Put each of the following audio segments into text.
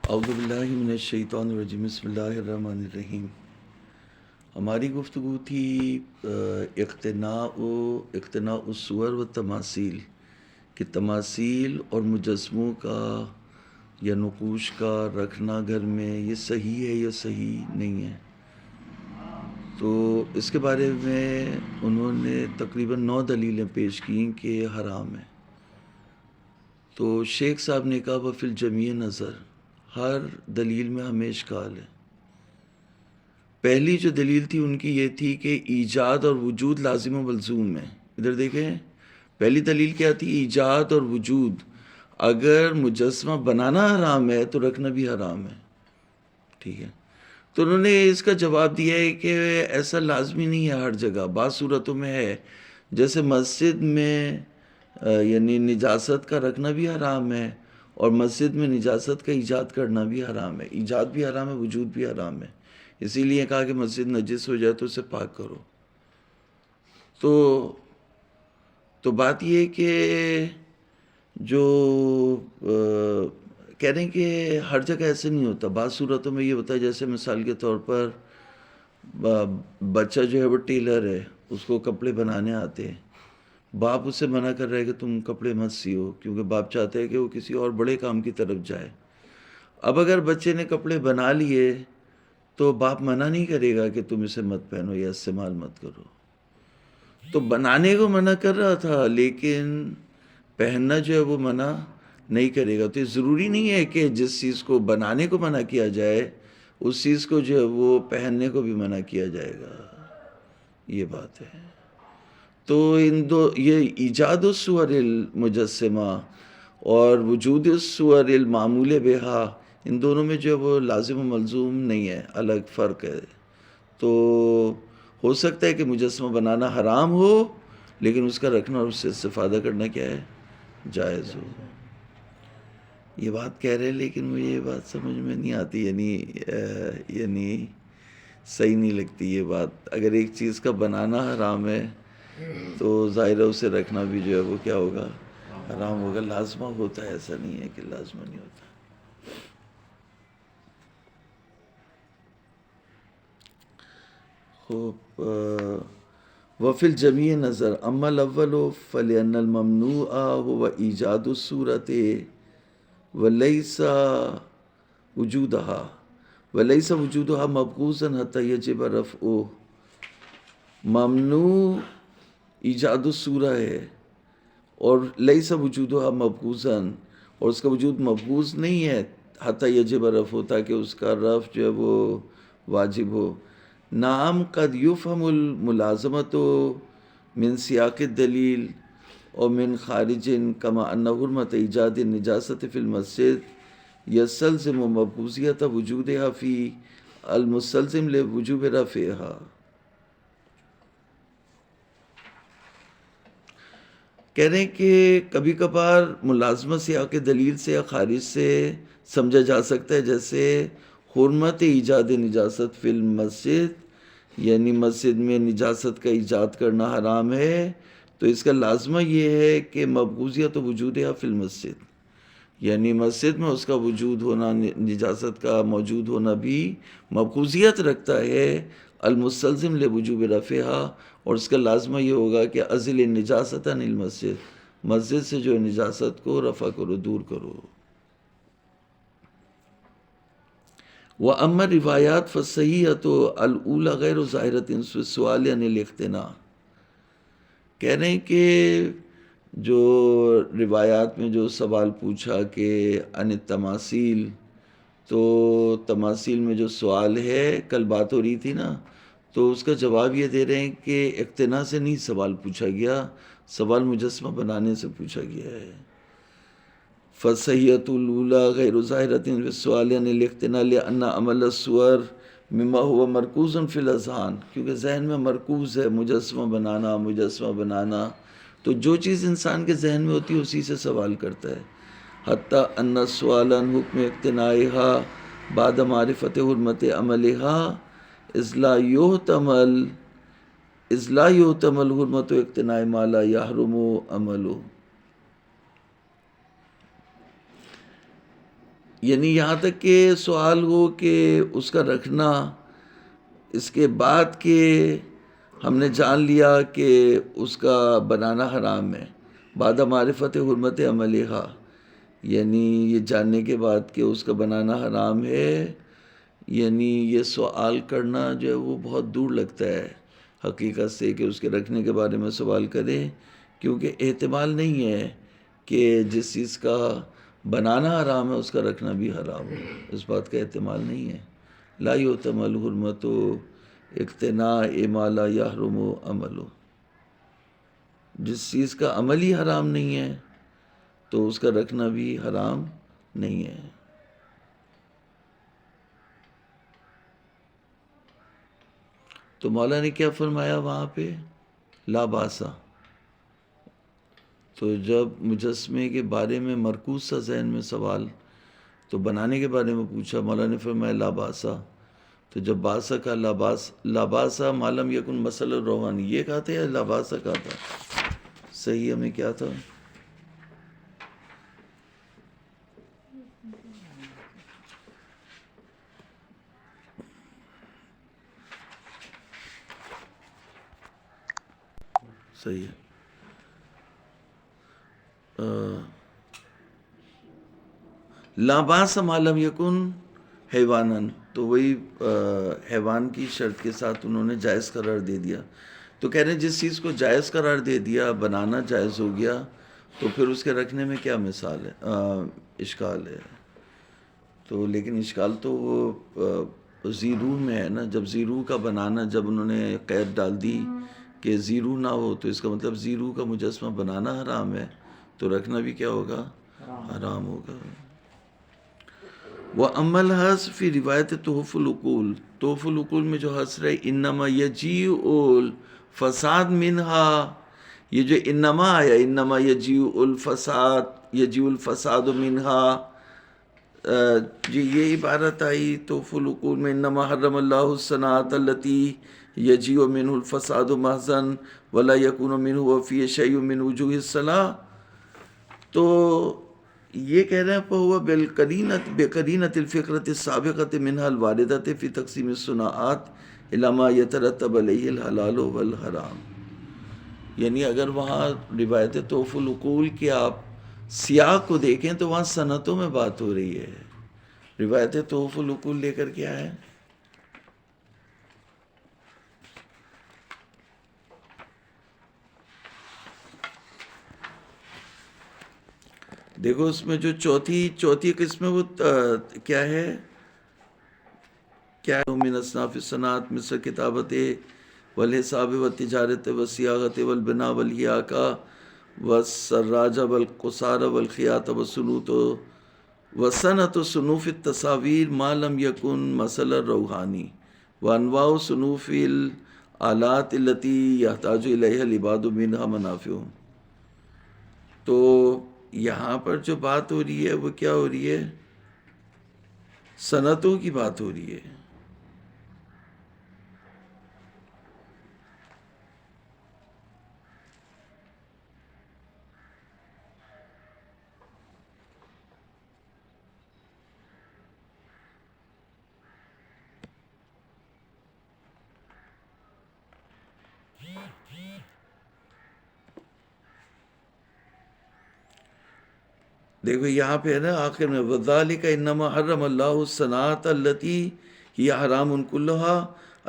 اعوذ باللہ من الشیطان الرجیم، بسم اللہ الرحمن الرحیم۔ ہماری گفتگو تھی اقتناء الصور و تماثیل، کہ تماثیل اور مجسموں کا یا نقوش کا رکھنا گھر میں یہ صحیح ہے یا صحیح نہیں ہے۔ تو اس کے بارے میں انہوں نے تقریباً 9 دلیلیں پیش کیں کہ حرام ہے۔ تو شیخ صاحب نے کہا وفی الجمیع نظر، ہر دلیل میں ہمیں اشکال ہے۔ پہلی جو دلیل تھی ان کی یہ تھی کہ ایجاد اور وجود لازم و ملزوم ہے۔ ادھر دیکھیں، پہلی دلیل کیا تھی؟ ایجاد اور وجود۔ اگر مجسمہ بنانا حرام ہے تو رکھنا بھی حرام ہے، ٹھیک ہے۔ تو انہوں نے اس کا جواب دیا ہے کہ ایسا لازمی نہیں ہے ہر جگہ، بعض صورتوں میں ہے، جیسے مسجد میں یعنی نجاست کا رکھنا بھی حرام ہے، اور مسجد میں نجاست کا ایجاد کرنا بھی حرام ہے۔ ایجاد بھی حرام ہے، وجود بھی حرام ہے۔ اسی لیے کہا کہ مسجد نجس ہو جائے تو اسے پاک کرو۔ تو بات یہ ہے کہ جو کہہ رہے ہیں کہ ہر جگہ ایسے نہیں ہوتا، بعض صورتوں میں یہ ہوتا ہے، جیسے مثال کے طور پر بچہ جو ہے وہ ٹیلر ہے، اس کو کپڑے بنانے آتے ہیں، باپ اسے منع کر رہا ہے کہ تم کپڑے مت سیو، کیونکہ باپ چاہتا ہے کہ وہ کسی اور بڑے کام کی طرف جائے۔ اب اگر بچے نے کپڑے بنا لیے تو باپ منع نہیں کرے گا کہ تم اسے مت پہنو یا استعمال مت کرو۔ تو بنانے کو منع کر رہا تھا، لیکن پہننا جو ہے وہ منع نہیں کرے گا۔ تو یہ ضروری نہیں ہے کہ جس چیز کو بنانے کو منع کیا جائے اس چیز کو جو ہے وہ پہننے کو بھی منع کیا جائے گا، یہ بات ہے۔ تو یہ ایجاد الصور المجسمہ اور وجود الصور المعمول بہا، ان دونوں میں جو ہے وہ لازم و ملزوم نہیں ہے، الگ فرق ہے۔ تو ہو سکتا ہے کہ مجسمہ بنانا حرام ہو لیکن اس کا رکھنا اور اس سے استفادہ کرنا کیا ہے؟ جائز ہو۔ یہ بات کہہ رہے لیکن مجھے یہ بات سمجھ میں نہیں آتی، یعنی صحیح نہیں لگتی یہ بات۔ اگر ایک چیز کا بنانا حرام ہے تو ظاہر ہے اسے رکھنا بھی جو ہے وہ کیا ہوگا؟ حرام ہوگا۔ لازمہ ہوتا ہے، ایسا نہیں ہے کہ لازمہ نہیں ہوتا۔ خوب وفی الجمیع نظر، اما الاول فلأن الممنوع هو ایجاد الصورت وليس وجودها مبغوضا حتى يجب رفعه۔ ممنوع ایجاد الصورہ ہے اور لیس وجودها مبغوضا، اور اس کا وجود مبغوض نہیں ہے، حتی یجب رفعه، تاکہ اس کا رفع جو ہے وہ واجب ہو۔ نعم قد یفہم الملازمۃ من سیاق الدلیل اور من خارج، کما ان حرمت ایجاد النجاست فی المسجد یستلزم مبغوضیت وجودها فی المستلزم لوجوب رفعها۔ کہہ رہے ہیں کہ کبھی کبھار ملازمت سیاق دلیل سے یا خارج سے سمجھا جا سکتا ہے، جیسے حرمت ایجاد نجاست فی المسجد، یعنی مسجد میں نجاست کا ایجاد کرنا حرام ہے، تو اس کا لازمہ یہ ہے کہ مبغوضیت وجودها فی المسجد، یعنی مسجد میں اس کا وجود ہونا، نجاست کا موجود ہونا بھی مبغوضیت رکھتا ہے، المستلزم لوجوب رفعها، اور اس کا لازمہ یہ ہوگا کہ ازل النجاست عن المسجد، مسجد سے جو نجاست کو رفع کرو، دور کرو۔ وَأَمَّا الرِّوَایَاتُ فَالصَّحِیحَةُ الْأُولَىٰ غَیْرُ ظَاہِرَةٍ فِی السُّؤَالِ عَنِ الِاقْتِنَاءِ۔ کہہ رہے ہیں کہ جو روایات میں جو سوال پوچھا کہ عن التماثیل، تو تماثیل میں جو سوال ہے، کل بات ہو رہی تھی نا، تو اس کا جواب یہ دے رہے ہیں کہ اقتناء سے نہیں سوال پوچھا گیا، سوال مجسمہ بنانے سے پوچھا گیا ہے۔ فالصحیحۃ الاولیٰ غیر ظاہرۃ فی السؤال عن الاقتناء لأن عمل الصور مما هو مرکوز فی الاذہان، کیونکہ ذہن میں مرکوز ہے مجسمہ بنانا، تو جو چیز انسان کے ذہن میں ہوتی ہے اسی سے سوال کرتا ہے۔ حتی ان السؤال عن حکم اقتنائها بعد معرفت حرمت عملها اذ لا یحتمل حرمت اقتناء ما لا یحرم عمله۔ یعنی یہاں تک کہ سوال ہو کہ اس کا رکھنا اس کے بعد کہ ہم نے جان لیا کہ اس کا بنانا حرام ہے، بعد معرفت حرمت عملہ، یعنی یہ جاننے کے بعد کہ اس کا بنانا حرام ہے، یعنی یہ سوال کرنا جو ہے وہ بہت دور لگتا ہے حقیقت سے کہ اس کے رکھنے کے بارے میں سوال کرے، کیونکہ احتمال نہیں ہے کہ جس چیز کا بنانا حرام ہے اس کا رکھنا بھی حرام ہو، اس بات کا احتمال نہیں ہے۔ لا یحتمل حرمت اقتناء ما لا یحرم عملو، جس چیز کا عمل ہی حرام نہیں ہے تو اس کا رکھنا بھی حرام نہیں ہے۔ تو مولا نے کیا فرمایا وہاں پہ؟ لا باسا۔ تو جب مجسمے کے بارے میں مرکوز تھا ذہن میں سوال، تو بنانے کے بارے میں پوچھا، مولا نے فرمایا لا باسا۔ تو جب باسا کا لاباسا معلوم یکن مسئلہ روحانی، یہ کہا تھا یا لاباسا کہا تھا؟ صحیح ہمیں کیا تھا؟ صحیح ہے۔ لاباس معلوم یکن حیوانن، تو وہی حیوان کی شرط کے ساتھ انہوں نے جائز قرار دے دیا۔ تو کہہ رہے ہیں جس چیز کو جائز قرار دے دیا، بنانا جائز ہو گیا، تو پھر اس کے رکھنے میں کیا مثال ہے، اشکال ہے۔ تو لیکن اشکال تو وہ زیرو میں ہے نا، جب زیرو کا بنانا، جب انہوں نے قید ڈال دی کہ زیرو نہ ہو، تو اس کا مطلب زیرو کا مجسمہ بنانا حرام ہے، تو رکھنا بھی کیا ہوگا؟ حرام ہوگا۔ وَأَمَّا الْحَذْفُ فِي روایت تحف العقول، تحف العقول میں جو حذف ہے انما یجیء الفساد منہا، یہ جو انما آیا انما یجیء الفساد منہا، یہ عبارت آئی تحف العقول میں، انما حرم اللہ الصناعۃ التی یجیء منہ الفساد محضا ولا یکون منہ وفی شیء من وجوہ الصلاح۔ تو یہ کہہ رہے ہیں فَهُوَ بِقَرِينَةِ الْفِقْرَةِ السَّابِقَةِ مِنْهَا الْوَارِدَةِ فِي تَقْسِيمِ الصُّنَاعَاتِ إِلَى مَا يَتَرَتَّبُ عَلَيْهِ الْحَلَالُ وَالْحَرَامُ، یعنی اگر وہاں روایت تحف العقول کے آپ سیاق کو دیکھیں تو وہاں صنعتوں میں بات ہو رہی ہے۔ روایت تحف العقول لے کر کیا ہے؟ دیکھو اس میں جو چوتھی قسم ہے وہ کیا ہے؟ کیا ہے؟ من اصناف الصناعت مثل کتابت والحساب والتجارت والسیاغت والبناء والحیاکہ والسراج والقصار والخیاط والصنوط وصنعت صنوف التصاویر ما لم یکن مثل روحانی وانواع صنوف الآلات التي یحتاج الیہا العباد منہا منافع۔ تو یہاں پر جو بات ہو رہی ہے وہ کیا ہو رہی ہے؟ صنعتوں کی بات ہو رہی ہے۔ دیکھو یہاں پہ ہے نا آخر میں وَذَلِكَ إِنَّمَا حَرَّمَ اللَّهُ الصَّنَاعَةَ الَّتِي هِيَ حَرَامٌ كُلُّهَا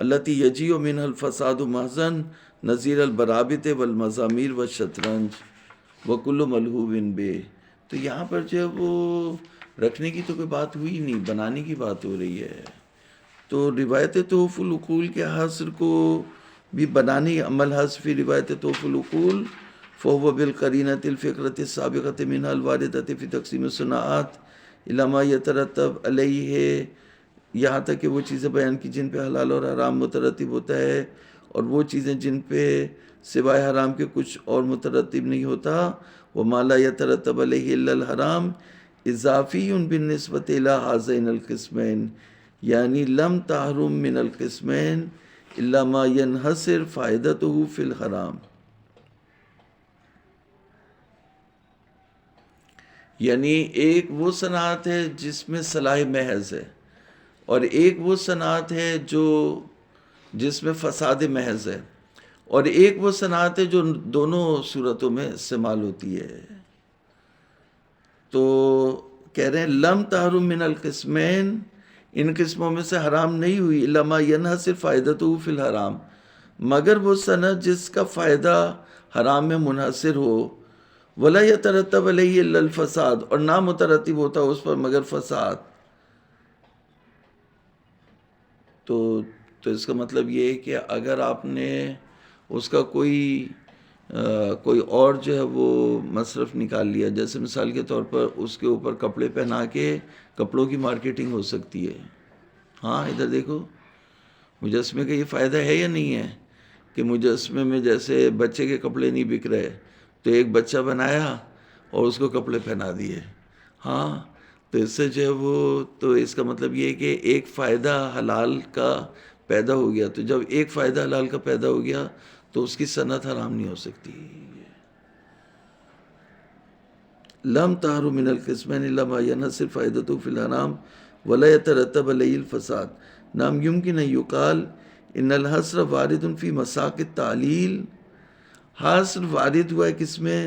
الَّتِي يَجِيءُ مِنْهَا الْفَسَادُ مَحْضًا نَظِيرَ الْبَرَابِطِ وَالْمَزَامِيرِ وَالشَّطْرَنج وَكُلُّ مَلْعُوبٍ بِهِ۔ تو یہاں پر جو ہے وہ رکھنے کی تو کوئی بات ہوئی نہیں، بنانے کی بات ہو رہی ہے۔ تو روایت تحف العقول کے حصر کو بھی بنانے، عمل حذف فی روایت تحف العقول فهو بالقرینۃ الفقرۃ السابقۃ منها الواردۃ فی تقسیم الصناعات الی ما یترتب علیہ، یہاں تک کہ وہ چیزیں بیان کی جن پہ حلال اور حرام مترتب ہوتا ہے، اور وہ چیزیں جن پہ سوائے حرام کے کچھ اور مترتب نہیں ہوتا، وما لا یترتب علیہ الا الحرام اضافی بالنسبۃ الی ہذین القسمین، یعنی لم تحرم من القسمین الا ما ینحصر فائدتہ فی الحرام۔ یعنی ایک وہ صنعت ہے جس میں صلاح محض ہے، اور ایک وہ صنعت ہے جس میں فساد محض ہے، اور ایک وہ صنعت ہے جو دونوں صورتوں میں استعمال ہوتی ہے۔ تو کہہ رہے ہیں لم تحرم من القسمین، ان قسموں میں سے حرام نہیں ہوئی، الا ما ینحصر فائدتہ فی الحرام، مگر وہ صنعت جس کا فائدہ حرام میں منحصر ہو، ولا یترتب علیہ الا الفساد، اور نہ مترتب ہوتا اس پر مگر فساد۔ تو اس کا مطلب یہ ہے کہ اگر آپ نے اس کا کوئی اور جو ہے وہ مصرف نکال لیا، جیسے مثال کے طور پر اس کے اوپر کپڑے پہنا کے کپڑوں کی مارکیٹنگ ہو سکتی ہے۔ ہاں ادھر دیکھو، مجسمے کا یہ فائدہ ہے یا نہیں ہے کہ مجسمے میں جیسے بچے کے کپڑے نہیں بک رہے تو ایک بچہ بنایا اور اس کو کپڑے پہنا دیے۔ ہاں تو اس سے جو ہے وہ، تو اس کا مطلب یہ ہے کہ ایک فائدہ حلال کا پیدا ہو گیا، تو جب ایک فائدہ حلال کا پیدا ہو گیا تو اس کی صنعت حرام نہیں ہو سکتی۔ لم تحرم من القسمین الا ما ینحصر فائدتہ فی الحرام ولا یترتب علیہ الفساد۔ نام یمکن ان یقال ان الحصر وارد فی مساق التعلیل، حصر وارد ہوا ہے کس میں؟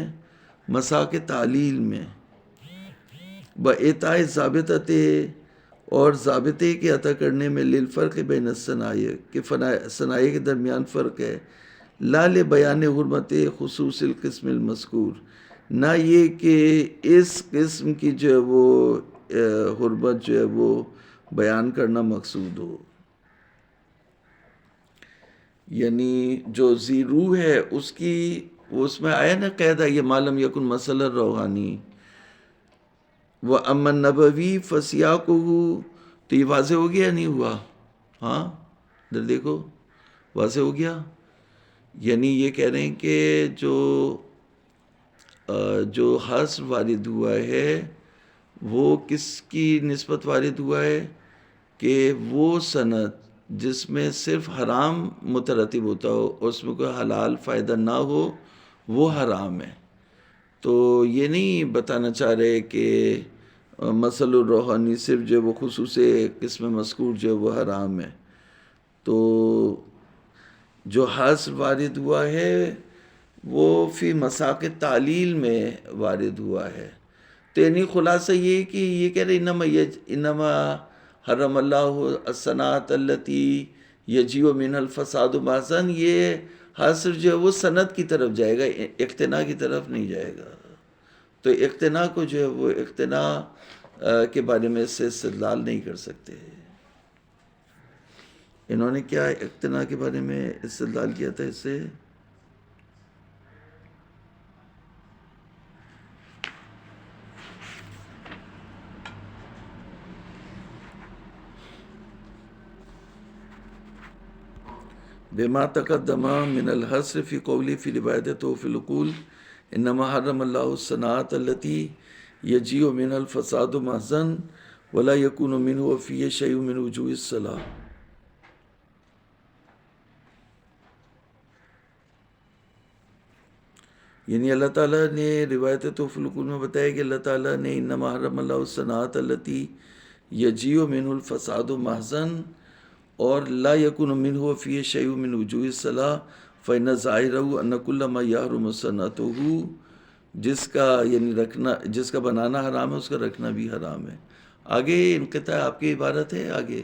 مساق تعلیل میں، بإعطاء ضابطۃ، اور ضابطے کے عطا کرنے میں، للفرق بین الصنائع، کہ صنائع کے درمیان فرق ہے، لا لبیان حرمت خصوص القسم المذکور، نہ یہ کہ اس قسم کی جو ہے وہ حرمت جو ہے وہ بیان کرنا مقصود ہو۔ یعنی جو ذی روح ہے اس میں آیا نا قاعدہ، یہ معلوم یکن مسئلہ روحانی، وہ امن نبوی فسیاقہ، تو یہ واضح ہو گیا نہیں ہوا؟ ہاں ادھر دیکھو، واضح ہو گیا۔ یعنی یہ کہہ رہے ہیں کہ جو حصر وارد ہوا ہے وہ کس کی نسبت وارد ہوا ہے؟ کہ وہ صنعت جس میں صرف حرام مترتب ہوتا ہو اور اس میں کوئی حلال فائدہ نہ ہو، وہ حرام ہے۔ تو یہ نہیں بتانا چاہ رہے کہ مسل الروحانی صرف جو وہ خصوص قسم مذکور جو وہ حرام ہے۔ تو جو حصر وارد ہوا ہے وہ فی مساق تعلیل میں وارد ہوا ہے۔ تو یعنی خلاصہ یہ کہ یہ کہہ رہے انما حرم اللہ الصناعۃ التی یجیء منها الفساد محضاً، یہ حصر جو ہے وہ صنعت کی طرف جائے گا، اقتناء کی طرف نہیں جائے گا۔ تو اقتناء کو جو ہے وہ اقتناء کے بارے میں اس سے استدلال نہیں کر سکتے۔ انہوں نے کیا اقتناء کے بارے میں استدلال کیا تھا اس سے؟ بما تقدم من الحصر فی قولی فی روایت فی العقول انما حرم اللہ الصناعۃ التی یجیء منها الفساد محضاً ولا یکون منه فی شیء من وجوہ الصلاح۔ یعنی اللہ تعالیٰ نے روایت فی العقول میں بتایا کہ اللہ تعالیٰ نے انما حرم اللہ الصناعۃ التی یجیء منها الفساد محضاً اور لا یکون منہ فی شیء من وجوہ الصلاح فإن ظاہرہ ان کل ما یحرم صنعتہ، جس کا بنانا حرام ہے اس کا رکھنا بھی حرام ہے۔ آگے انقطاع آپ کی عبارت ہے، آگے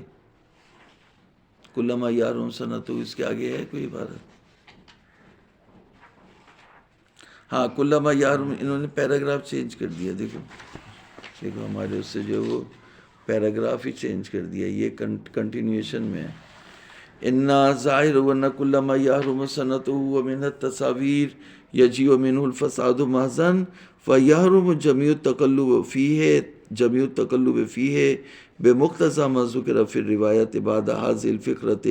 کل ما یحرم صنعتہ، اس کے آگے ہے کوئی عبارت؟ ہاں کل ما یحرم، انہوں نے پیراگراف چینج کر دیا، دیکھو ہمارے اس سے جو وہ پیراگراف ہی چینج کر دیا، یہ کنٹینیوشن میں ہے۔ انا ظاہر ون کل ما یحرم صنعتہ ومن التصاویر یجیء منہ الفساد محضاً فیحرم جمیع التقلب فیہ بمقتضی ما ذکر فی الروایۃ بعد ھذہ الفقرۃ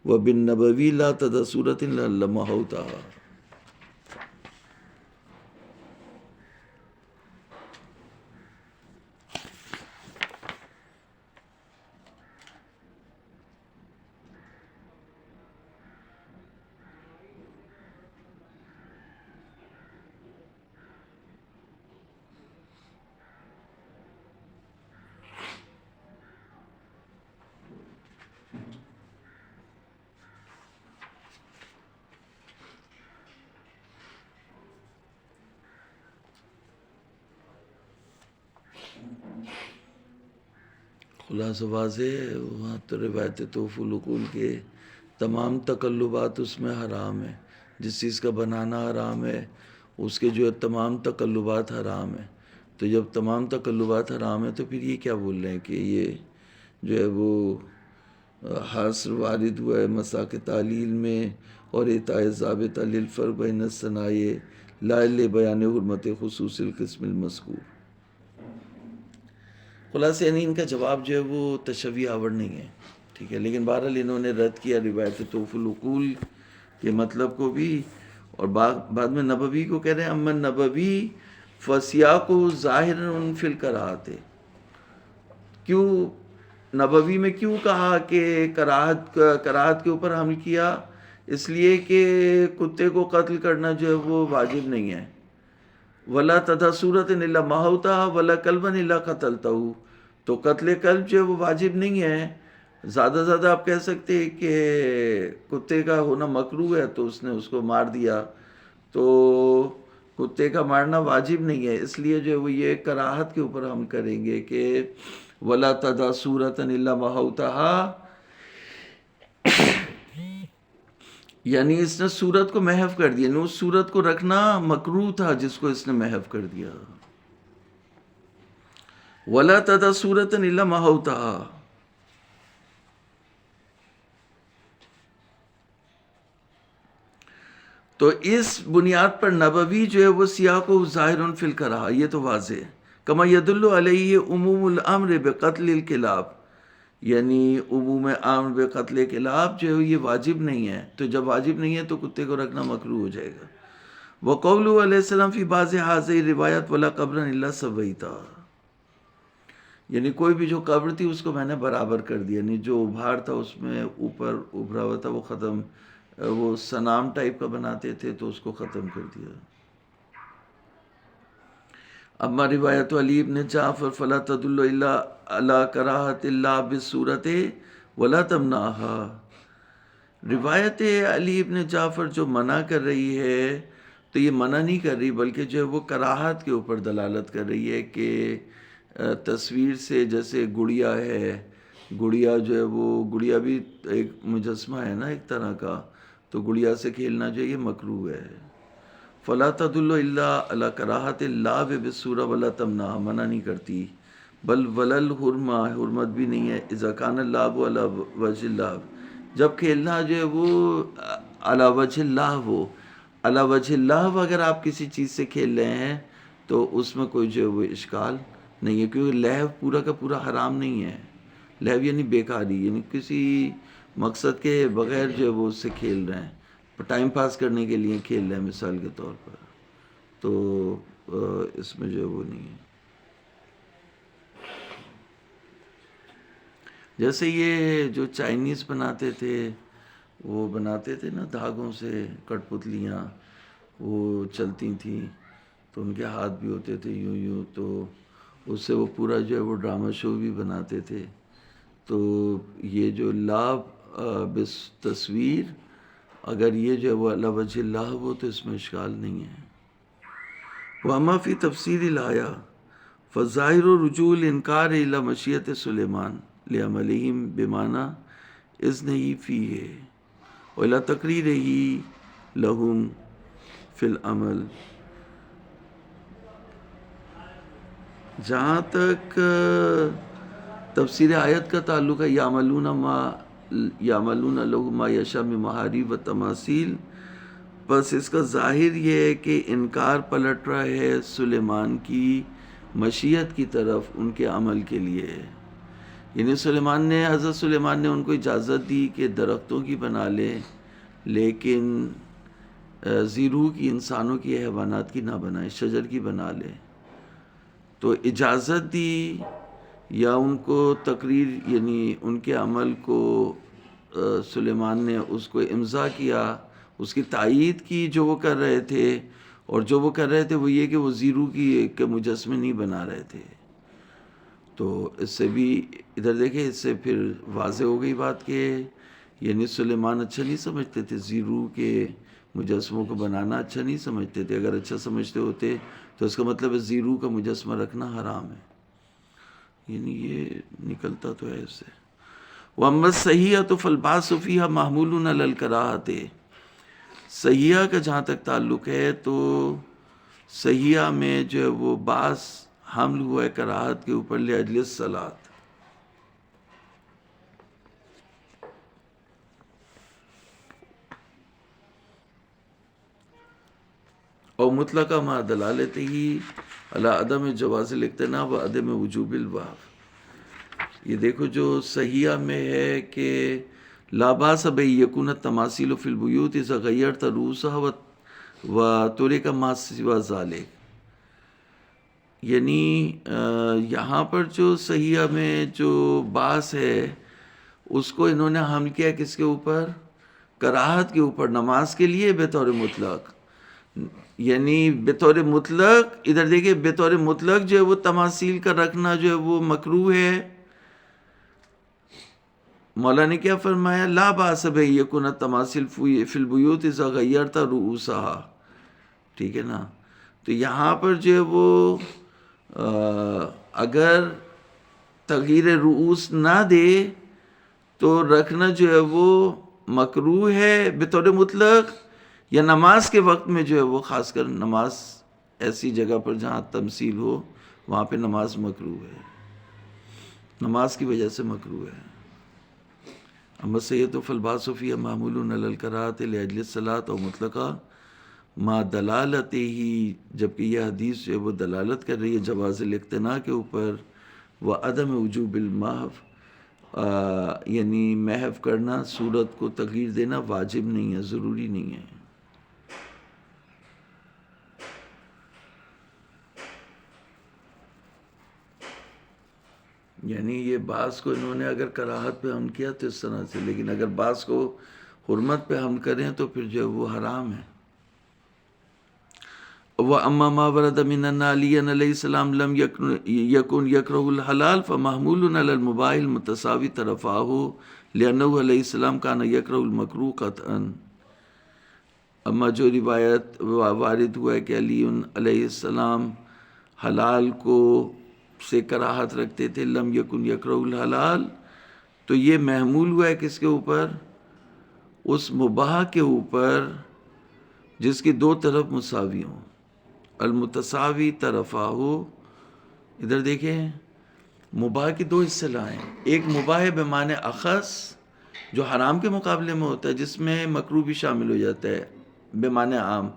وبالنبوی لا تدع صورۃ لمحوتھا۔ خلاصہ واضح ہے، وہاں تو روایت توف العقول کے تمام تقلبات اس میں حرام ہے. جس چیز کا بنانا حرام ہے اس کے جو ہے تمام تقلبات حرام ہیں. تو جب تمام تقلبات حرام ہیں تو پھر یہ کیا بول رہے ہیں کہ یہ جو ہے وہ حاصر وارد ہوا ہے مساق تعلیل میں اور اعطاء ضابطہ للفرق بین الصنائع لا لبیان حرمت خصوص القسم المذکور. خلاصہ یعنی ان کا جواب جو ہے وہ تشویح آور نہیں ہے، ٹھیک ہے. لیکن بہرحال انہوں نے رد کیا روایت توف العقول کے مطلب کو بھی، اور بعد میں نبوی کو کہہ رہے ہیں امن نبوی فسیاق ظاہر فی الکراہت. کیوں نبوی میں کیوں کہا کہ کراہت کے اوپر حمل کیا؟ اس لیے کہ کتے کو قتل کرنا جو ہے وہ واجب نہیں ہے. ولا تدا صورت الا ماہوتا ولا کلبا الا قتلتہ، تو قتل کلب جو ہے وہ واجب نہیں ہے. زیادہ زیادہ آپ کہہ سکتے ہیں کہ کتے کا ہونا مکروہ ہے تو اس نے اس کو مار دیا، تو کتے کا مارنا واجب نہیں ہے. اس لیے جو ہے وہ یہ کراہت کے اوپر ہم کریں گے کہ ولا تدا صورت الا ماہوتا، یعنی اس نے صورت کو محو کر دیا، یعنی اس صورت کو رکھنا مکروہ تھا جس کو اس نے محو کر دیا. ولا تدا صورت الا ماہوتا. تو اس بنیاد پر نبوی جو ہے وہ سیاق و ظاہر فی الکراہ، یہ تو واضح ہے. کما یدل علیہ عموم الامر بقتل الکلاب، یعنی عموم امر بقتل کلاب جو ہے یہ واجب نہیں ہے، تو جب واجب نہیں ہے تو کتے کو رکھنا مکروہ ہو جائے گا. وقولہ علیہ السلام فی بعض ہذہ روایت ولا قبرا الا سویتہ، یعنی کوئی بھی جو قبر تھی اس کو میں نے برابر کر دیا، یعنی جو ابھار تھا اس میں اوپر ابھرا ہوا تھا وہ ختم، وہ صنام ٹائپ کا بناتے تھے تو اس کو ختم کر دیا. اما روایت علی ابن جعفر فلا تدل الا علی کراہت اللہ بالصورت ولا تمنعها، روایت علی ابن جعفر جو منع کر رہی ہے تو یہ منع نہیں کر رہی بلکہ جو ہے وہ کراہت کے اوپر دلالت کر رہی ہے کہ تصویر سے، جیسے گڑیا ہے، گڑیا جو ہے وہ گڑیا بھی ایک مجسمہ ہے نا ایک طرح کا، تو گڑیا سے کھیلنا جو ہے یہ مکروہ ہے. فلا تدل الا علی کراہت اللعب بالصورہ ولا تمنعها، منع نہیں کرتی. بل ولل حرمہ، حرمت بھی نہیں ہے. اذا کان اللعب علی وجہ اللعب، جب کھیلنا جو ہے وہ علی وجہ اللعب ہو، علی وجہ اللعب اگر آپ کسی چیز سے کھیل رہے ہیں تو اس میں کوئی جو ہے وہ اشکال نہیں ہے، کیونکہ لہو پورا کا پورا حرام نہیں ہے. لہو یعنی بیکاری، یعنی کسی مقصد کے بغیر جو ہے وہ اس سے کھیل رہے ہیں، ٹائم پاس کرنے کے لیے کھیل رہے ہیں مثال کے طور پر، تو اس میں جو ہے وہ نہیں ہے. جیسے یہ جو چائنیز بناتے تھے، وہ بناتے تھے نا دھاگوں سے کٹ پتلیاں، وہ چلتی تھیں تو ان کے ہاتھ بھی ہوتے تھے یوں یوں، تو اس سے وہ پورا جو ہے وہ ڈرامہ شو بھی بناتے تھے. تو یہ جو لعب بس تصویر، اگر یہ جو ہے وہ علی وجہ اللہ ہو تو اس میں اشکال نہیں ہے. وَأَمَّا فِي تَفْسِيرِ الْآيَةِ فَالظَّاهِرُ رُجُوعُ الْإِنْكَارِ إِلَى مَشِيَّةِ سُلَيْمَانَ لِعَمَلِهِمْ بِمَعْنَىٰ إِذْنِهِ فِيهِ وَإِلَىٰ تَقْرِيرِهِ لَهُمْ فِي الْعَمَلِ. جہاں تک تفسیر آیت کا تعلق ہے، یعملون لہ ما یشاء من محارب و تماثیل، بس اس کا ظاہر یہ ہے کہ انکار پلٹ رہا ہے سلیمان کی مشیت کی طرف ان کے عمل کے لیے. یعنی حضرت سلیمان نے ان کو اجازت دی کہ درختوں کی بنا لے لیکن ذی روح کی، انسانوں کی، حیوانات کی نہ بنائے، شجر کی بنا لے. تو اجازت دی یا ان کو تقریر، یعنی ان کے عمل کو سلیمان نے اس کو امضا کیا، اس کی تائید کی جو وہ کر رہے تھے. اور جو وہ کر رہے تھے وہ یہ کہ وہ زیرو کے مجسمے نہیں بنا رہے تھے. تو اس سے بھی ادھر دیکھیں، اس سے پھر واضح ہو گئی بات کہ یعنی سلیمان اچھا نہیں سمجھتے تھے، زیرو کے مجسموں کو بنانا اچھا نہیں سمجھتے تھے. اگر اچھا سمجھتے ہوتے تو اس کا مطلب ہے زیرو کا مجسمہ رکھنا حرام ہے. یعنی یہ نکلتا تو ہے اس سے. وَأَمَّا الصَّحِيحَةُ فَالْبَعْثُ فِيهَا مَحْمُولٌ عَلَى الْكَرَاهَةِ. صحیحہ کا جہاں تک تعلق ہے تو صحیحہ میں جو ہے وہ بعض حمل ہوا ہے کراہت کے اوپر لِأَجْلِ الصَّلَاةِ. اور مطلقہ مع دلالتہ علی عدم جواز الاقتناء و عدم وجوب الوقف. یہ دیکھو جو صحیحہ میں ہے کہ لا باس بی یکون التماثیل فی البیوت اذا غیرت رؤوسها و ترک ما سوى ذلک. یعنی یہاں پر جو صحیحہ میں جو باس ہے اس کو انہوں نے حمل کیا کس کے اوپر؟ کراہت کے اوپر، نماز کے لیے بطور مطلق. یعنی بطور مطلق ادھر دیکھیں، بطور مطلق جو ہے وہ تماثیل کا رکھنا جو ہے وہ مکروہ ہے. مولا نے کیا فرمایا؟ لا باس بی یکون التماثیل فی البیوت اذا غیرت رؤوسها. ٹھیک ہے نا؟ تو یہاں پر جو ہے وہ اگر تغییر رؤوس نہ دے تو رکھنا جو ہے وہ مکروہ ہے بطور مطلق، یا نماز کے وقت میں جو ہے وہ خاص کر نماز ایسی جگہ پر جہاں تمثیل ہو وہاں پہ نماز مکروہ ہے، نماز کی وجہ سے مکروہ ہے. اما الصحیحۃ فالباس فیہا محمول علی الکراہۃ لأجل الصلاۃ اور مطلقہ ما دلالتہ، جبکہ یہ حدیث جو ہے وہ دلالت کر رہی ہے جواز الاقتناء کے اوپر، و عدم وجوب المحو، یعنی محو کرنا، صورت کو تغییر دینا واجب نہیں ہے، ضروری نہیں ہے. یعنی یہ بعض کو انہوں نے اگر کراہت پہ حمل کیا تو اس طرح سے، لیکن اگر بعض کو حرمت پہ حمل کریں تو پھر جو ہے وہ حرام ہے. وَأَمَّا مَا وَرَدَ مِنَ أَنَّ عَلِيًّا عَلَيْهِ السَّلَامَ لَمْ يَكُنْ يَكْرَهُ الْحَلَالَ فَمَحْمُولٌ عَلَى الْمُبَاحِ الْمُتَسَاوِي طَرَفَاهُ لِأَنَّهُ عَلَيْهِ السَّلَامَ كَانَ يَكْرَهُ الْمَكْرُوهَ قَطْعًا. اما جو روایت وارد ہوا ہے کہ علی علیہ السلام حلال کو سے کراہت رکھتے تھے، لم یکن یکرہ الحلال، تو یہ محمول ہوا ہے کس کے اوپر؟ اس مباح کے اوپر جس کی دو طرف مساوی ہوں. المتساوی طرفاہو، ادھر دیکھیں مباح کی دو اصطلاح ہیں. ایک مباح بمعنی اخص جو حرام کے مقابلے میں ہوتا ہے، جس میں مکروہ بھی شامل ہو جاتا ہے بمعنی عام،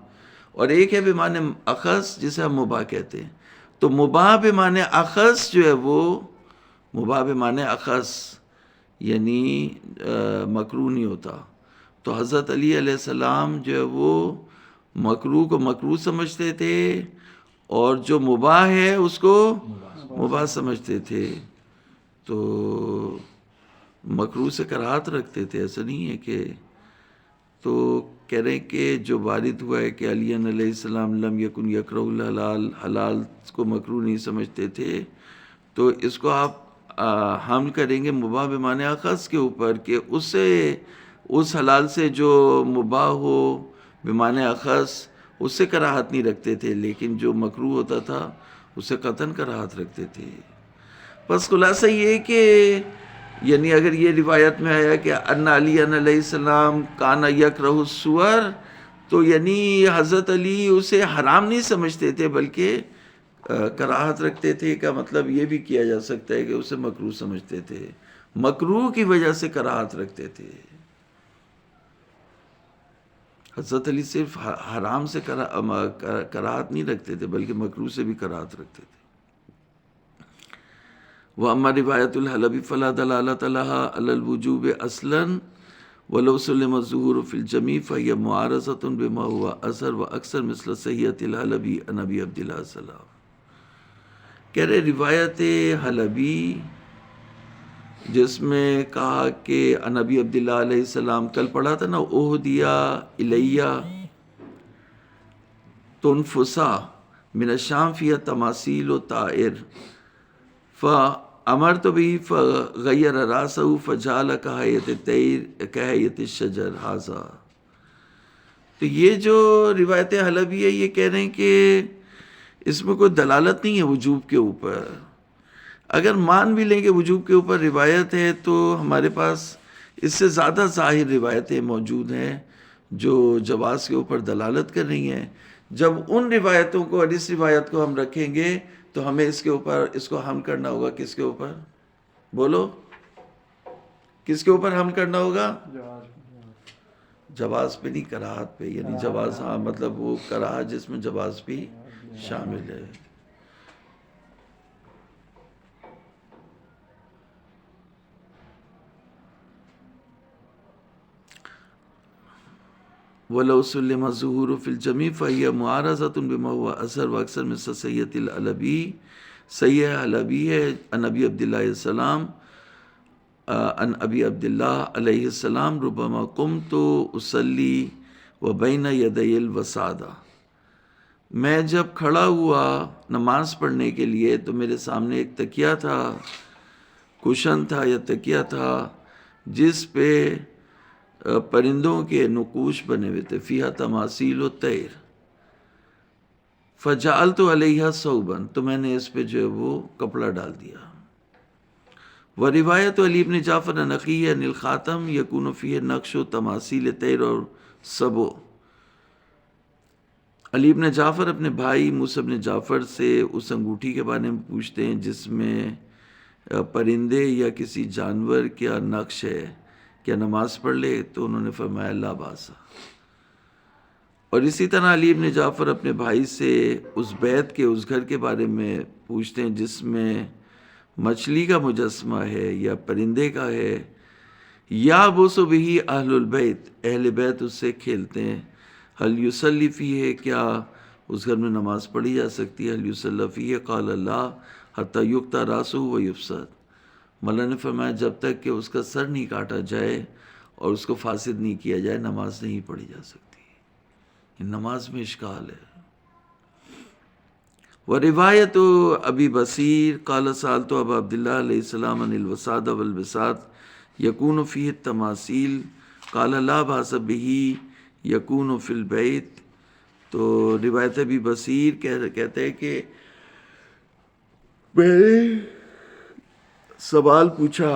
اور ایک ہے بمعنی اخص جسے ہم مباح کہتے ہیں. تو مباح بمعنی اخص جو ہے وہ مباح بمعنی اخص یعنی مکروہ نہیں ہوتا. تو حضرت علی علیہ السلام جو ہے وہ مکروہ کو مکروہ سمجھتے تھے اور جو مباح ہے اس کو مباح سمجھتے تھے. تو مکروہ سے کراہت رکھتے تھے، ایسا نہیں ہے کہ. تو کہہ رہے ہیں کہ جو وارد ہوا ہے کہ علی علیہ السلام لم یکن یکرہ الحلال، حلال کو مکروہ نہیں سمجھتے تھے، تو اس کو آپ حمل کریں گے مباح بمعنی اخص کے اوپر کہ اس سے، اس حلال سے جو مباح ہو بمعنی اخص اس سے کراہت نہیں رکھتے تھے، لیکن جو مکروہ ہوتا تھا اس سے قطعاً کراہت رکھتے تھے. بس خلاصہ یہ کہ یعنی اگر یہ روایت میں آیا کہ ان علی علیہ السلام کانا یکرہ الصور، تو یعنی حضرت علی اسے حرام نہیں سمجھتے تھے بلکہ کراہت رکھتے تھے. کا مطلب یہ بھی کیا جا سکتا ہے کہ اسے مکروہ سمجھتے تھے، مکروہ کی وجہ سے کراہت رکھتے تھے. حضرت علی صرف حرام سے کراہت نہیں رکھتے تھے بلکہ مکروہ سے بھی کراہت رکھتے تھے. وَأَمَّا رِوَایَةُ الْحَلَبِ فَلَا دَلَالَةَ لَهَا عَلَى الْوُجُوبِ أَصْلًا وَلَوْ سُلِمَ الظُّهُورُ فِي الْجَمِيعِ فَهِيَ مُعَارَضَةٌ بِمَا هُوَ أَصْغَرُ وَأَكْثَرُ مِثْلَ صَحِيحَةِ الْحَلَبِ عَنْ أَبِي عَبْدِ اللَّهِ السَّلَامِ. کہہ رہے روایت حلبی جس میں کہا کہ نبی عبداللہ علیہ السلام، کل پڑھا تھا نا، اہدیا الیہ تنفسا من الشام فیہا تماثیل و طائر فامرت بھی فغیر راسہ فجعل کہیت الطیر کہیت الشجر ھذا. تو یہ جو روایت حلبی ہے یہ کہہ رہے ہیں کہ اس میں کوئی دلالت نہیں ہے وجوب کے اوپر. اگر مان بھی لیں کہ وجوب کے اوپر روایت ہے تو ہمارے پاس اس سے زیادہ ظاہر روایتیں موجود ہیں جو جواز کے اوپر دلالت کر رہی ہیں. جب ان روایتوں کو اور اس روایت کو ہم رکھیں گے تو ہمیں اس کے اوپر اس کو حمل کرنا ہوگا. کس کے اوپر؟ بولو کس کے اوپر حمل کرنا ہوگا؟ جواز پہ نہیں، کراہت پہ. یعنی جواز، ہاں مطلب وہ کراہت جس میں جواز بھی شامل ہے. وَلَوْ سُلِّمَ الظُّهُورُ فِي الْجَمِيعِ فَهِيَ مُعَارَضَةٌ بِمَا هُوَ أَظْهَرُ وَأَكْثَرُ مِنْ سَيِّئَةِ الْعَلَبِي. سیح علبی ہے عن ابی عبداللہ علیہ السلام، عن ابی عبداللہ علیہ السلام ربما قمت اصلی وبین یدی الوسادہ. میں جب کھڑا ہوا نماز پڑھنے کے لیے تو میرے سامنے ایک تکیہ تھا، کشن تھا یا تکیہ تھا جس پہ پرندوں کے نقوش بنے ہوئے تھے. فیہا تماثیل الطیر فجعلت علیہا ثوبا، تو میں نے اس پہ جو ہے وہ کپڑا ڈال دیا. وروایت علی ابن جعفر نقی عن الخاتم یکون فیہ نقش و تماثیل طیر اور سبو. علی ابن جعفر اپنے بھائی موسیٰ ابن جعفر سے اس انگوٹھی کے بارے میں پوچھتے ہیں جس میں پرندے یا کسی جانور کیا نقش ہے، کیا نماز پڑھ لے؟ تو انہوں نے فرمایا لا باس. اور اسی طرح علی ابن جعفر اپنے بھائی سے اس بیت کے، اس گھر کے بارے میں پوچھتے ہیں جس میں مچھلی کا مجسمہ ہے یا پرندے کا ہے. یا بوسو بھی اہل البیت، اہل بیت اس سے کھیلتے ہیں. حل یصلی فیہ، کیا اس گھر میں نماز پڑھی جا سکتی ہے؟ حل یصلی فیہ قال لا حتی یقطع راسہ و یفسد. مولا نے فرمایا جب تک کہ اس کا سر نہیں کاٹا جائے اور اس کو فاسد نہیں کیا جائے نماز نہیں پڑھی جا سکتی. نماز میں اشکال ہے. وروایت ابی بصیر قال سألت ابا عبداللہ علیہ السلام عن الوساد والبساط یکون فیہ التماثیل قال لا باس بہ یکون فی البیت. تو روایت ابی بصیر کہتے ہیں کہ میں نے سوال پوچھا،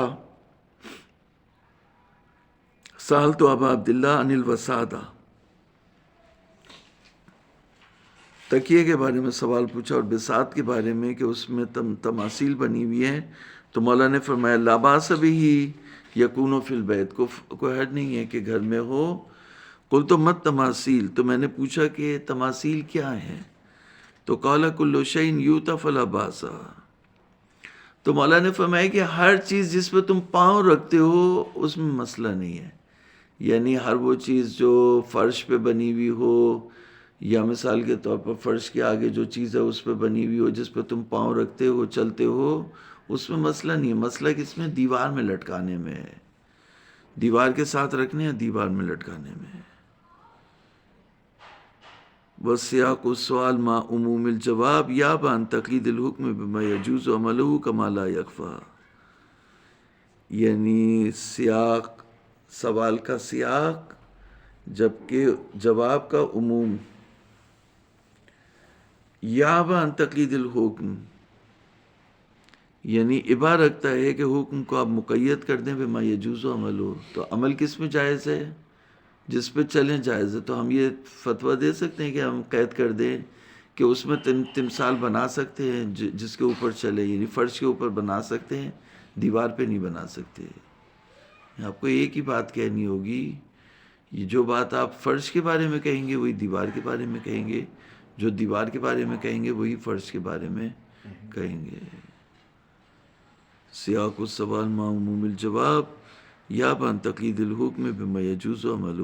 سألت ابا عبداللہ عن الوسادہ، تکیے کے بارے میں سوال پوچھا اور بساط کے بارے میں کہ اس میں تماثیل بنی ہوئی ہیں. تو مولا نے فرمایا لا باس بہ یکون فی البیت، کوئی حرج نہیں ہے کہ گھر میں ہو. قلت مت تماثیل، تو میں نے پوچھا کہ تماثیل کیا ہیں؟ تو قال کل شیء یؤتی فلا باس. تو مولا نے فرمایا کہ ہر چیز جس پہ تم پاؤں رکھتے ہو اس میں مسئلہ نہیں ہے. یعنی ہر وہ چیز جو فرش پہ بنی ہوئی ہو یا مثال کے طور پر فرش کے آگے جو چیز ہے اس پہ بنی ہوئی ہو جس پہ تم پاؤں رکھتے ہو چلتے ہو اس میں مسئلہ نہیں ہے. مسئلہ کس میں؟ دیوار میں لٹکانے میں ہے. دیوار کے ساتھ رکھنے یا دیوار میں لٹکانے میں. وسیاق السؤال مع عموم الجواب یا بان تقلید الحکم بما یجوز عملہ کما لا یخفی. یعنی سیاق، سوال کا سیاق جبکہ جواب کا عموم. یا بان تقلید الحکم یعنی ابا رکھتا ہے کہ حکم کو آپ مقید کر دیں بما یجوز عملہ. تو عمل کس میں جائز ہے؟ جس پہ چلیں جائز ہے. تو ہم یہ فتویٰ دے سکتے ہیں کہ ہم قید کر دیں کہ اس میں تمثال بنا سکتے ہیں جس کے اوپر چلے، یعنی فرش کے اوپر بنا سکتے ہیں، دیوار پہ نہیں بنا سکتے. آپ کو ایک ہی بات کہنی ہوگی، یہ جو بات آپ فرش کے بارے میں کہیں گے وہی دیوار کے بارے میں کہیں گے، جو دیوار کے بارے میں کہیں گے وہی فرش کے بارے میں کہیں گے. سیاق السوال مع عموم الجواب یا بان تقلید الحکم بما یجوز عملہ.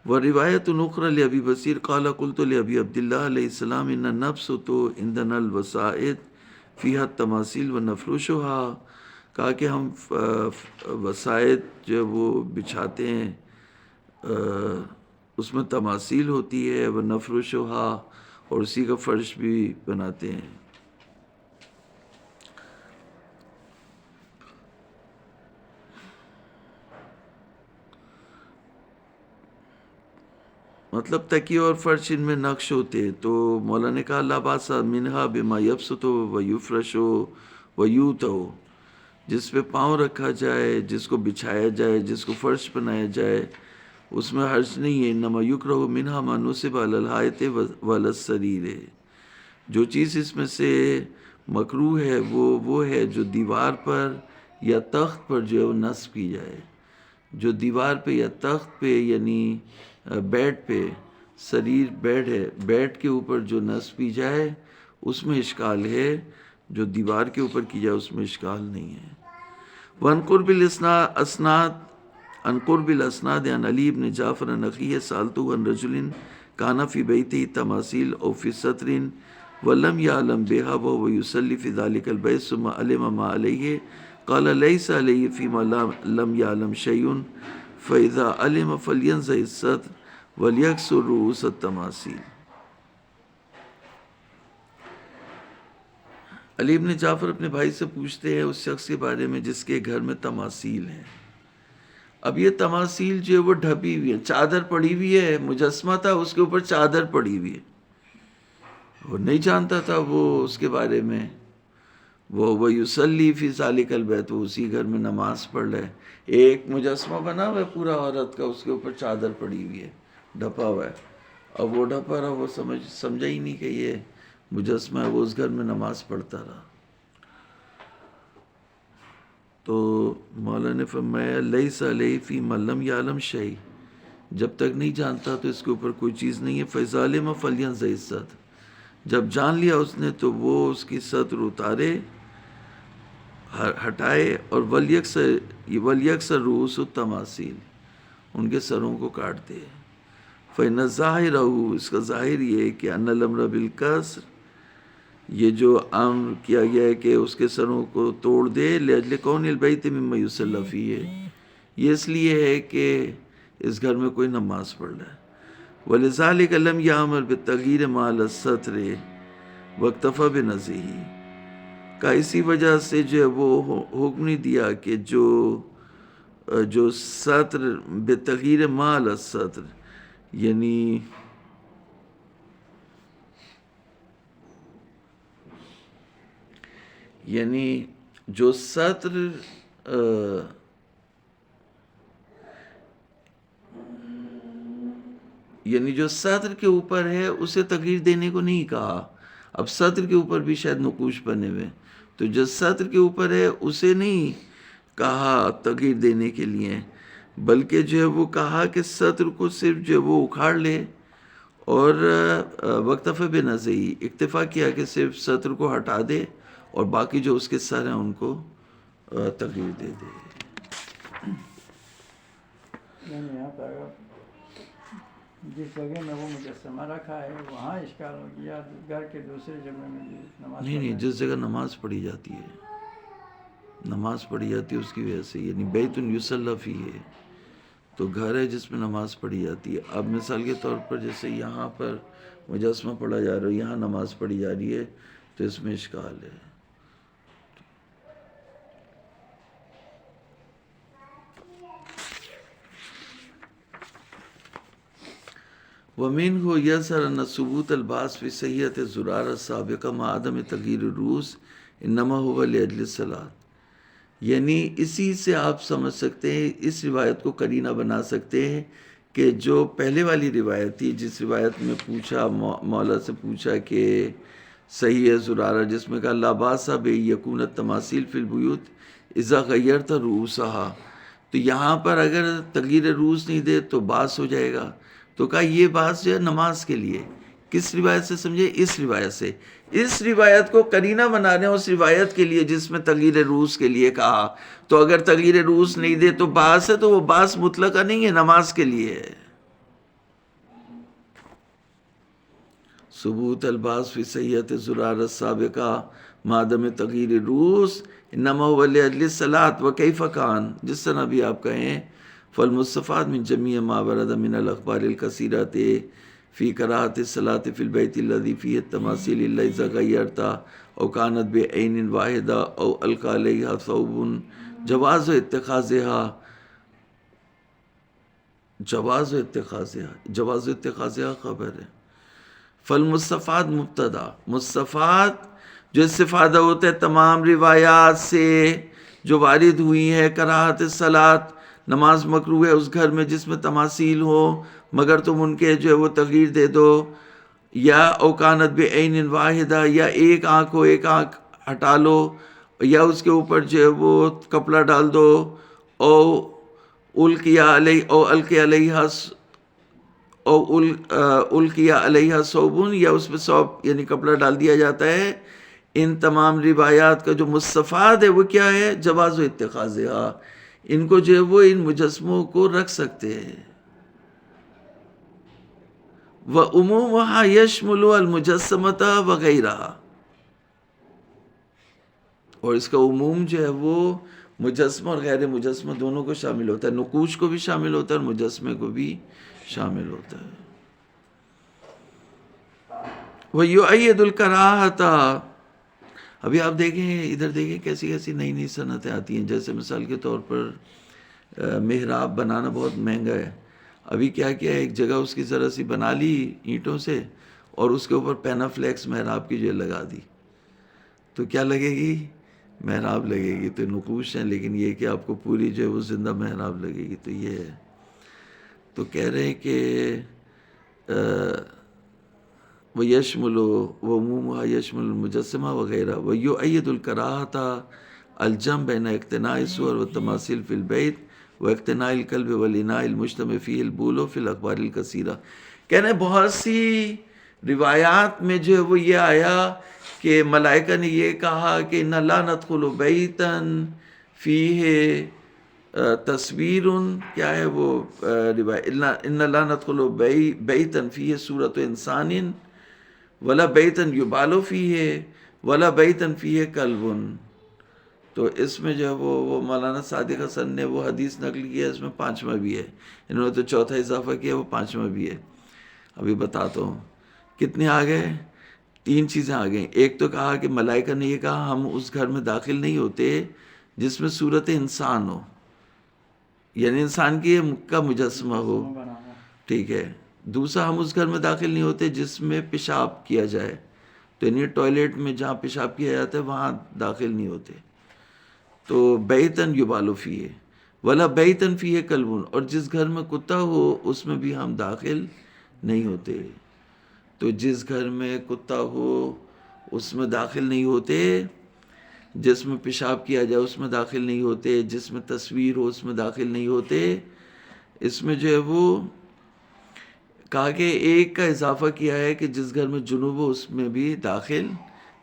وروایت اخری لابی بصیر قال قلت لابی عبداللہ علیہ السلام ان النفس تو عندنا الوسائد فیہا التماثیل ونفرشها. کہا کہ ہم وسائد جو وہ بچھاتے ہیں اس میں تماثیل ہوتی ہے، ونفرشها اور اسی کا فرش بھی بناتے ہیں. مطلب تکیہ اور فرش ان میں نقش ہوتے. تو مولا نے کہا لا باس منہا بما یبسط و یفرش وَيُوتَو، جس پہ پاؤں رکھا جائے، جس کو بچھایا جائے، جس کو فرش بنایا جائے، اس میں حرج نہیں ہے. انما یکرہ منہا ما نصب علی الحائط وعلی السریر، جو چیز اس میں سے مکروہ ہے وہ ہے جو دیوار پر یا تخت پر جو ہے وہ نصب کی جائے. جو دیوار پہ یا تخت پہ یعنی بیڈ پہ، سریر بیڈ ہے، بیڈ کے اوپر جو نصب کی جائے اس میں اشکال ہے، جو دیوار کے اوپر کی جائے اس میں اشکال نہیں ہے. وَعَنْ قُرْبِ الْأَسْنَادِ عن قرب الاسناد عن علی بن جعفر عن اخیہ سألته عن رجل كان في بيته تماثيل او في ستر ولم يعلم بها وهو يصلي في ذلك البيت ثم علم ما عليه قال ليس عليه فيما لم يعلم شيء فإذا علم فلينزع الستر وليكسر رؤوس التماثيل. علی بن جعفر اپنے بھائی سے پوچھتے ہیں اس شخص کے بارے میں جس کے گھر میں تماثیل ہیں. اب یہ تماثیل جو ہے وہ ڈھپی ہوئی ہے، چادر پڑی ہوئی ہے، مجسمہ تھا اس کے اوپر چادر پڑی ہوئی ہے، وہ نہیں جانتا تھا وہ اس کے بارے میں. وہ یصلی فی ذلک البیت، وہ اسی گھر میں نماز پڑھ رہا ہے. ایک مجسمہ بنا ہوا ہے پورا عورت کا، اس کے اوپر چادر پڑی ہوئی ہے، ڈھپا ہوا ہے. اب وہ ڈھپا رہا، وہ سمجھا ہی نہیں کہ یہ مجسمہ ہے، وہ اس گھر میں نماز پڑھتا رہا. تو مولا نے فرمایا لیس علیہ فی من لم یعلم شیء، جب تک نہیں جانتا تو اس کے اوپر کوئی چیز نہیں ہے. فإذا علم فلینزع الستر، جب جان لیا اس نے تو وہ اس کی ستر اتارے، ہٹائے، اور ولیکسر رؤوس التماثیل، ان کے سروں کو کاٹ دے. فإن ظاہرہ، اس کا ظاہر یہ ہے کہ ان الامر بالکسر، یہ جو امر کیا گیا ہے کہ اس کے سروں کو توڑ دے، لاجل کون البیت مما یصلی فیہ، یہ اس لیے ہے کہ اس گھر میں کوئی نماز پڑھ رہا ہے. ولذلک لم یامر بالتغییر ما علی الستر واکتفی بنزعہ، کا اسی وجہ سے جو ہے وہ حکم نہیں دیا کہ جو ستر بتغییر ما علی الستر، یعنی جو ستر جو ستر کے اوپر ہے اسے تغییر دینے کو نہیں کہا. اب ستر کے اوپر بھی شاید نقوش بنے ہوئے، تو جو ستر کے اوپر ہے اسے نہیں کہا تغییر دینے کے لیے، بلکہ جو ہے وہ کہا کہ ستر کو صرف جو ہے وہ اکھاڑ لے، اور واکتفی بنزعہ، اکتفا کیا کہ صرف ستر کو ہٹا دے اور باقی جو اس کے سر ہیں ان کو تغییر دے دے. یہاں پر جس جگہ میں وہ مجسمہ رکھا ہے وہاں اشکال ہو گیا، گھر کے دوسرے جگہ میں بھی نماز نہیں، جس جگہ نماز پڑھی جاتی ہے، نماز پڑھی جاتی ہے اس کی وجہ سے، یعنی بیت یصلی فیہ، تو گھر ہے جس میں نماز پڑھی جاتی ہے. اب مثال کے طور پر جیسے یہاں پر مجسمہ پڑھا جا رہا ہے، یہاں نماز پڑھی جا رہی ہے، تو اس میں اشکال ہے. وَمِنْهُ يَظْهَرُ أَنَّ ثُبُوتَ الْبَعْثِ فِي صَحِيحَةِ زُرَارَةَ السَّابِقَةِ مَعَ عَدَمِ تَغْیِیرِ الرُّؤُوسِ إِنَّمَا هُوَ لِأَجْلِ الصَّلَاةِ، یعنی اسی سے آپ سمجھ سکتے ہیں، اس روایت کو قرینہ بنا سکتے ہیں کہ جو پہلے والی روایت تھی، جس روایت میں پوچھا، مولا سے پوچھا کہ صحیح زرارہ، جس میں کہا لا باس بیکون التماثیل فی البیوت اذا غیرت رؤوسہا، تو یہاں پر اگر تغییر رؤوس نہیں دے تو باس ہو جائے گا. تو کہا یہ باس جو ہے نماز کے لیے. کس روایت سے سمجھے؟ اس روایت سے. اس روایت کو قرینہ بنا رہے ہیں اس روایت کے لیے جس میں تغییر رؤوس کے لیے کہا. تو اگر تغییر رؤوس نہیں دے تو باس ہے، تو وہ باس مطلقہ نہیں ہے، نماز کے لیے ہے. ثبوت الباس فی صحیحۃ زرارہ السابقہ مع عدم تغییر الرؤوس انما هو لاجل الصلاۃ وکیف کان، جس طرح بھی آپ کہیں. فالمستفاد من جمیع ما ورد من الاخبار الکثیرۃ فی کراہۃ الصلاۃ فی البیت الذی فیہ التماثیل الا اذا غیرت او کانت بعین واحدہ او القی علیہا ثوب جواز اتخاذها خبر ہے. فالمستفاد مبتدا، مستفاد جو استفادہ ہوتا ہے تمام روایات سے جو وارد ہوئی ہیں. کراہت الصلاۃ، نماز مکروہ ہے اس گھر میں جس میں تماثیل ہو مگر تم ان کے جو ہے وہ تغییر دے دو. یا اوکانت بعین واحدہ، یا ایک آنکھ ہو ایک آنکھ ہٹا لو، یا اس کے اوپر جو ہے وہ کپڑا ڈال دو. او القیا علیہ صوبن، یا اس پہ صوب یعنی کپڑا ڈال دیا جاتا ہے. ان تمام روایات کا جو مستفاد ہے وہ کیا ہے؟ جواز و اتخاذہا، ان کو جو ہے وہ ان مجسموں کو رکھ سکتے ہیں. وعمومها یشمل المجسمۃ وغیرہ، اور اس کا عموم جو ہے وہ مجسمہ اور غیر مجسمہ دونوں کو شامل ہوتا ہے. نقوش کو بھی شامل ہوتا ہے اور مجسمے کو بھی شامل ہوتا ہے. وَيُؤَيِّدُ الْكَرَاهَةَ، ابھی آپ دیکھیں ادھر دیکھیں کیسی کیسی نئی نئی صنعتیں آتی ہیں. جیسے مثال کے طور پر محراب بنانا بہت مہنگا ہے. ابھی کیا کیا ہے، ایک جگہ اس کی ذرا سی بنا لی اینٹوں سے اور اس کے اوپر پینافلیکس محراب کی جو لگا دی، تو کیا لگے گی؟ محراب لگے گی. تو نقوش ہیں لیکن یہ کہ آپ کو پوری جو ہے وہ زندہ محراب لگے گی. تو یہ ہے. تو کہہ رہے ہیں کہ وَيَشْمُلُ وَعُمُومُهَا يَشْمُلُ الْمُجَسِّمَةَ وغیرہ. وَيُؤَيِّدُ الْكَرَاهَةَ الْجَمْعَ بَيْنَ اقتناء الصور والتماثيل في البيت واقتناء الكلب والإناء المجتمع فيه البول في الأخبار الكثيرة. کہنے بہت سی روایات میں جو ہے وہ یہ آیا کہ ملائکہ نے یہ کہا کہ ان لا ندخل بیتا فیہ تصویر، کیا ہے وہ روایت، ان لا ندخل بیتا فیہ صورت انسان ولا بیتا یبال فیہ ولا بیتا فیہ کلب. تو اس میں جو ہے وہ مولانا صادق حسن نے وہ حدیث نقل کیا، اس میں پانچواں بھی ہے. انہوں نے تو چوتھا اضافہ کیا، وہ پانچواں بھی ہے. ابھی بتاتا ہوں کتنے آ گئے. 3 چیزیں آ گئیں. ایک تو کہا کہ ملائکہ نے یہ کہا ہم اس گھر میں داخل نہیں ہوتے جس میں صورت انسان ہو، یعنی انسان کا مجسمہ ہو. ٹھیک ہے. دوسرا، ہم اس گھر میں داخل نہیں ہوتے جس میں پیشاب کیا جائے، تو یعنی ٹوائلٹ میں جہاں پیشاب کیا جاتا ہے وہاں داخل نہیں ہوتے. تو بیتن یبال فیہ ولا بیتن فیہ کلب، اور جس گھر میں کتا ہو اس میں بھی ہم داخل نہیں ہوتے. تو جس گھر میں کتا ہو اس میں داخل نہیں ہوتے، جس میں پیشاب کیا جائے اس میں داخل نہیں ہوتے، جس میں تصویر ہو اس میں داخل نہیں ہوتے. اس میں جو ہے وہ کہا کہ ایک کا اضافہ کیا ہے کہ جس گھر میں جنوب ہو اس میں بھی داخل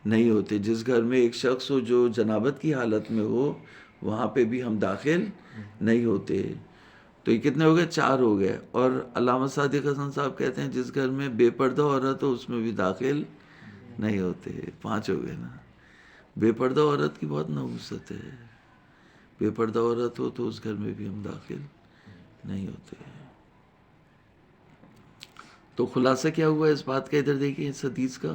نہیں ہوتے. جس گھر میں ایک شخص ہو جو جنابت کی حالت میں ہو وہاں پہ بھی ہم داخل نہیں ہوتے. تو یہ کتنے ہو گئے؟ 4 ہو گئے. اور علامہ صادق حسن صاحب کہتے ہیں جس گھر میں بے پردہ عورت ہو اس میں بھی داخل نہیں ہوتے. 5 ہو گئے نا. بے پردہ عورت کی بہت نحوست ہے. بے پردہ عورت ہو تو اس گھر میں بھی ہم داخل نہیں ہوتے. تو خلاصہ کیا ہوا اس بات کا؟ ادھر دیکھیں اس حدیث کا،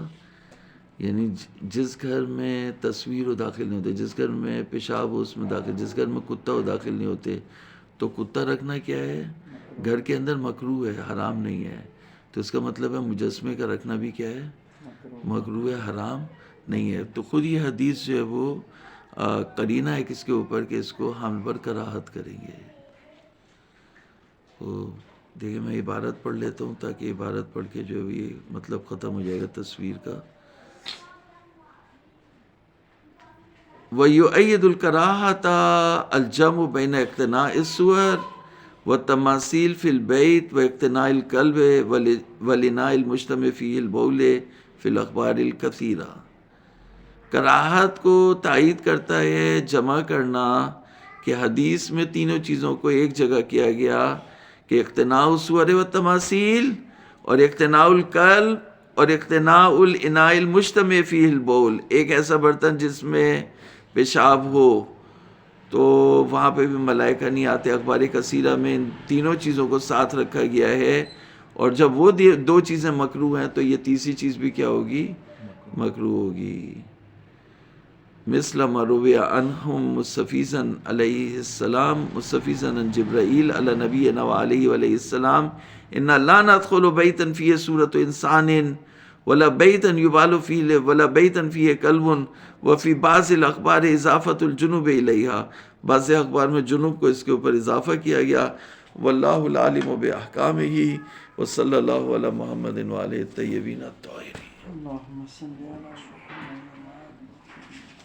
یعنی جس گھر میں تصویر ہو داخل نہیں ہوتے، جس گھر میں پیشاب ہو اس میں داخل، جس گھر میں کتا ہو داخل نہیں ہوتے. تو کتا رکھنا کیا ہے؟ گھر کے اندر مکروہ ہے، حرام نہیں ہے. تو اس کا مطلب ہے مجسمے کا رکھنا بھی کیا ہے؟ مکروہ ہے، حرام نہیں ہے. تو خود یہ حدیث جو ہے وہ قرینہ ہے کس کے اوپر کہ اس کو حمل پر کراہت کریں گے. تو دیکھیں میں عبارت پڑھ لیتا ہوں تاکہ عبارت پڑھ کے جو یہ مطلب ختم ہو جائے گا تصویر کا. وَيُؤَيِّدُ الْكَرَاهَةَ الْجَمْعُ بَيْنَ اقْتِنَاءِ الصُّوَرِ وَالتَّمَاثِيلِ فِي الْبَيْتِ وَاقْتِنَاءِ الْكَلْبِ وَالْإِنَاءِ الْمُجْتَمِعِ فِيهِ الْبَوْلِ فِي الْأَخْبَارِ الْكَثِيرَةِ. کراہت کو تائید کرتا ہے جمع کرنا کہ حدیث میں تینوں چیزوں کو ایک جگہ کیا گیا کہ اقتناء الصور والتماثیل اور اقتناء الکلب اور اقتناء الاناء المجتمع فیہ البول. ایک ایسا برتن جس میں پیشاب ہو تو وہاں پہ بھی ملائکہ نہیں آتے. اخبار کثیرہ میں ان تینوں چیزوں کو ساتھ رکھا گیا ہے. اور جب وہ 2 چیزیں مکروہ ہیں تو یہ تیسری چیز بھی کیا ہوگی؟ مکروہ ہوگی. مثل ما روی عنہم مستفیضا علیہ السلام مستفیضا عن جبرائیل علی نبینا وعلیہ وآلہ السلام ان لا ندخل بیتا فیہ صورت انسان ولا بیتا یبال فیہ ولا بیتا فیہ کلب وفی بعض الاخبار اضافت الجنوب الیہا، بعض اخبار میں جنوب کو اس کے اوپر اضافہ کیا گیا. واللہ العالم باحکامہ وصلی اللہ علی محمد وآلہ الطیبین الطاہرین. اللهم صل على محمد وعلى آل محمد.